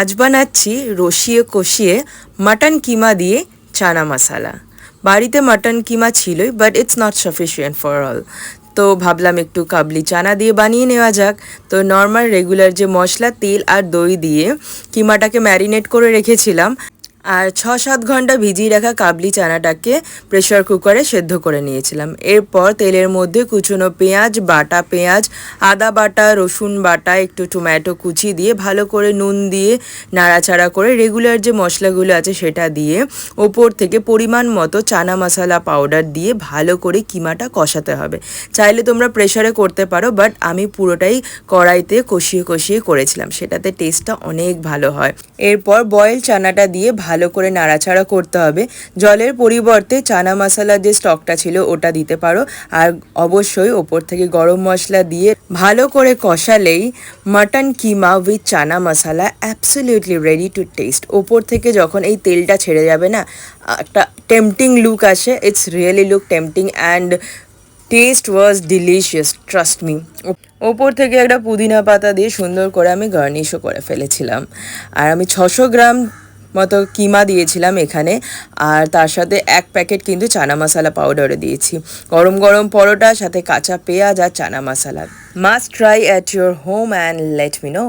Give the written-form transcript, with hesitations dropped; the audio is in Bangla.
আজ বানাচ্ছি রসিয়ে কষিয়ে মাটন কিমা দিয়ে চানা মশালা। বাড়িতে মাটন কিমা ছিলই, but it's not sufficient for all. তো ভাবলাম একটু কাবলি চানা দিয়ে বানিয়ে নেওয়া যাক। তো নর্মাল রেগুলার যে মশলা, তেল আর দই দিয়ে কিমাটাকে ম্যারিনেট করে রেখেছিলাম, আর 6-7 ঘন্টা ভিজিয়ে রাখা কাবলি চানাটাকে প্রেশার কুকারে সেদ্ধ করে নিয়েছিলাম। এরপর তেলের মধ্যে কুচনো পেঁয়াজ, বাটা পেঁয়াজ, আদা বাটা, রসুন বাটা, একটু টমেটো কুচি দিয়ে ভালো করে নুন দিয়ে নাড়াচাড়া করে রেগুলার যে মশলাগুলো আছে সেটা দিয়ে ওপর থেকে পরিমাণ মতো চানা মশলা পাউডার দিয়ে ভালো করে কিমাটা কষাতে হবে। চাইলে তোমরা প্রেশারে করতে পারো, বাট আমি পুরোটাই কড়াইতে কষিয়ে কষিয়ে করেছিলাম, সেটাতে টেস্টটা অনেক ভালো হয়। এরপর বয়েল চানাটা দিয়ে ভালো করে নাড়াচাড়া করতে হবে। জলের পরিবর্তে চানা মশলার যে স্টকটা ছিল ওটা দিতে পারো, আর অবশ্যই ওপর থেকে গরম মশলা দিয়ে ভালো করে কষালেই mutton keema with chana masala absolutely ready to taste. ওপর থেকে যখন এই তেলটা ছেড়ে যাবে না, একটা টেম্পটিং লুক আসে। It's really look tempting and taste was delicious, trust me. ওপর থেকে একটা পুদিনা পাতা দিয়ে সুন্দর করে আমি গার্নিশও করে ফেলেছিলাম। আর আমি 600 গ্রাম মতো কিমা দিয়েছিলাম এখানে, আর তার সাথে 1 প্যাকেট কিন্তু চানা মশলা পাউডারও দিয়েছি। গরম গরম পরোটা সাথে কাঁচা পেঁয়াজ আর chana masala. Must try at your home and let me no.